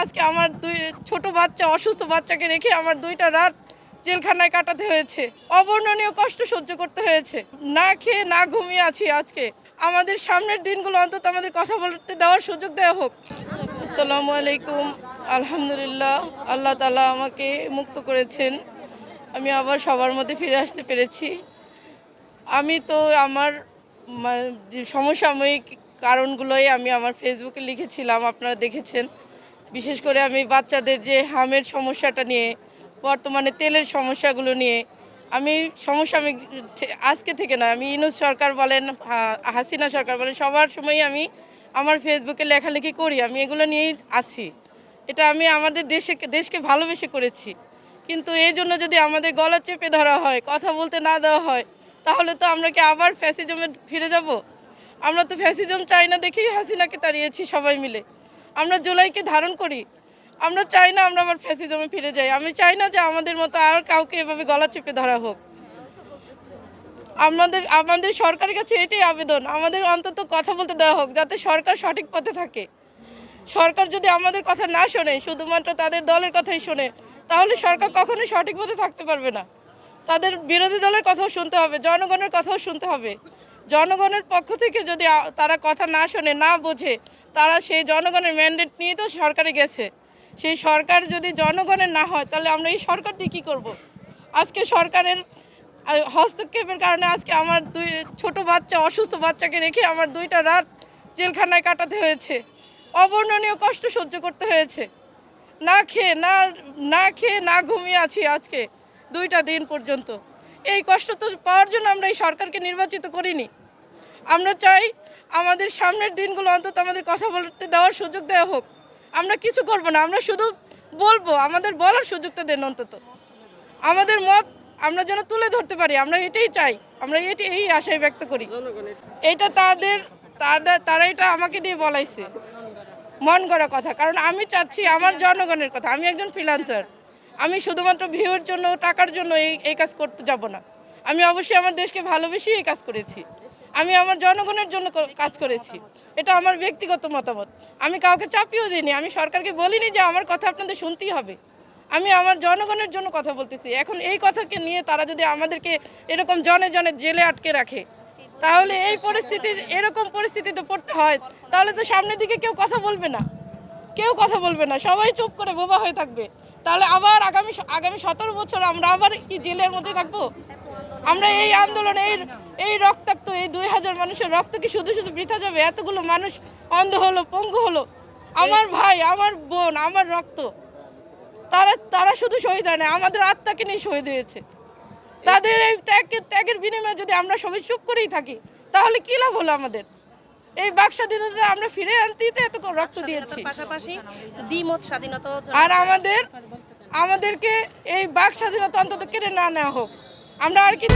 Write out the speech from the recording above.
আজকে আমার দুই ছোট বাচ্চা অসুস্থ বাচ্চাকে রেখে আমার 2টা রাত জেলখানায় কাটাতে হয়েছে। অবর্ণনীয় কষ্ট সহ্য করতে হয়েছে। না খেয়ে না ঘুমিয়ে আছি আজকে। আমাদের সামনের দিনগুলো অন্তত আমাদের কথা বলতে দেওয়ার সুযোগ দেওয়া হোক। আসসালামু আলাইকুম। আলহামদুলিল্লাহ, আল্লাহ তাআলা আমাকে মুক্ত করেছেন। আমি আবার সবার মধ্যে ফিরে আসতে পেরেছি। আমি তো আমার যে সমসাময়িক কারণগুলোই আমি আমার ফেসবুকে লিখেছিলাম, আপনারা দেখেছেন। বিশেষ করে আমি বাচ্চাদের যে হামের সমস্যাটা নিয়ে, বর্তমানে তেলের সমস্যাগুলো নিয়ে আমি সমসাময়িক আজকে থেকে না, আমি ইউনূস সরকার বলেন, হাসিনা সরকার বলেন, সবার সময়ই আমি আমার ফেসবুকে লেখালেখি করি। আমি এগুলো নিয়েই আছি। এটা আমি আমাদের দেশকে ভালোবেসে করেছি। কিন্তু এই জন্য যদি আমাদের গলা চেপে ধরা হয়, কথা বলতে না দেওয়া হয়, তাহলে তো আমরা কি আবার ফ্যাসিজমে ফিরে যাব? আমরা তো ফ্যাসিজম চাই না দেখেই হাসিনাকে তাড়িয়েছি সবাই মিলে। আমরা জুলাইকে ধারণ করি। আমরা চাই না আমরা আবার ফ্যাসিজমে ফিরে যাই। আমি চাই না যে আমাদের মতো আর কাউকে এভাবে গলা চেপে ধরা হোক। আমাদের সরকারের কাছে এটাই আবেদন, আমাদের অন্তত কথা বলতে দেওয়া হোক, যাতে সরকার সঠিক পথে থাকে। সরকার যদি আমাদের কথা না শোনে, শুধুমাত্র তাদের দলের কথাই শোনে, তাহলে সরকার কখনোই সঠিক পথে থাকতে পারবে না। তাদের বিরোধী দলের কথাও শুনতে হবে, জনগণের কথাও শুনতে হবে। জনগণের পক্ষ থেকে যদি তারা কথা না শোনে, না বোঝে, তারা সেই জনগণের ম্যান্ডেট নিয়ে তো সরকারে গেছে। সেই সরকার যদি জনগণের না হয়, তাহলে আমরা এই সরকার দিয়ে কী করবো? আজকে সরকারের হস্তক্ষেপের কারণে আজকে আমার ছোট বাচ্চা অসুস্থ বাচ্চাকে রেখে আমার 2টা রাত জেলখানায় কাটাতে হয়েছে। অবর্ণনীয় কষ্ট সহ্য করতে হয়েছে। না খেয়ে না ঘুমিয়ে আছি আজকে 2টা দিন পর্যন্ত। এই কষ্ট তো পাওয়ার জন্য আমরা এই সরকারকে নির্বাচিত করিনি। আমরা চাই আমাদের সামনের দিনগুলো অন্তত আমাদের কথা বলতে দেওয়ার সুযোগ দেওয়া হোক। আমরা কিছু করব না, আমরা শুধু বলবো, আমাদের বলার সুযোগটা দেন অন্তত। আমাদের মত আমরা যেন তুলে ধরতে পারি, আমরা এটাই চাই, আমরা এই আশায় ব্যক্ত করি। এটা তারা এটা আমাকে দিয়ে বলাইছে, মন গড়া কথা। কারণ আমি চাচ্ছি আমার জনগণের কথা। আমি একজন ফ্রিল্যান্সার, আমি শুধুমাত্র ভিউর জন্য, টাকার জন্য এই কাজ করতে যাব না। আমি অবশ্যই আমার দেশকে ভালোবেসেই এই কাজ করেছি। আমি আমার জনগণের জন্য কাজ করেছি। এটা আমার ব্যক্তিগত মতামত। আমি কাউকে চাপিয়েও দিইনি। আমি সরকারকে বলিনি যে আমার কথা আপনাদের শুনতেই হবে। আমি আমার জনগণের জন্য কথা বলতেছি। এখন এই কথাকে নিয়ে তারা যদি আমাদেরকে এরকম জনে জনে জেলে আটকে রাখে, তাহলে এরকম পরিস্থিতিতে পড়তে হয়, তাহলে তো সামনের দিকে কেউ কথা বলবে না, সবাই চুপ করে বোবা হয়ে থাকবে। তাহলে আবার আগামী 17 বছর আমরা আবার কি জেলের মধ্যে থাকবো? আমরা এই আন্দোলন, এই রক্তাক্ত, এই 2000 মানুষের রক্ত কি শুধু শুধু বৃথা যাবে? এতগুলো মানুষ অন্ধ হলো, পঙ্গু হলো, আমার ভাই, আমার বোন, আমার রক্ত, তারা শুধু শহীদ হয় না, আমাদের আত্মাকে নিয়ে শহীদ হয়েছে। তাদের এই ত্যাগের বিনিময়ে যদি আমরা সবাই চুপ করেই থাকি, তাহলে কি লাভ হলো আমাদের? এই বাক স্বাধীনতা আমরা ফিরে আনতেই তো এত রক্ত দিয়েছি। পাশাপাশি দ্বিমত স্বাধীনতা, আর আমাদেরকে এই বাক স্বাধীনতা অন্তত কেড়ে না নেওয়া হোক। আমরা আর কি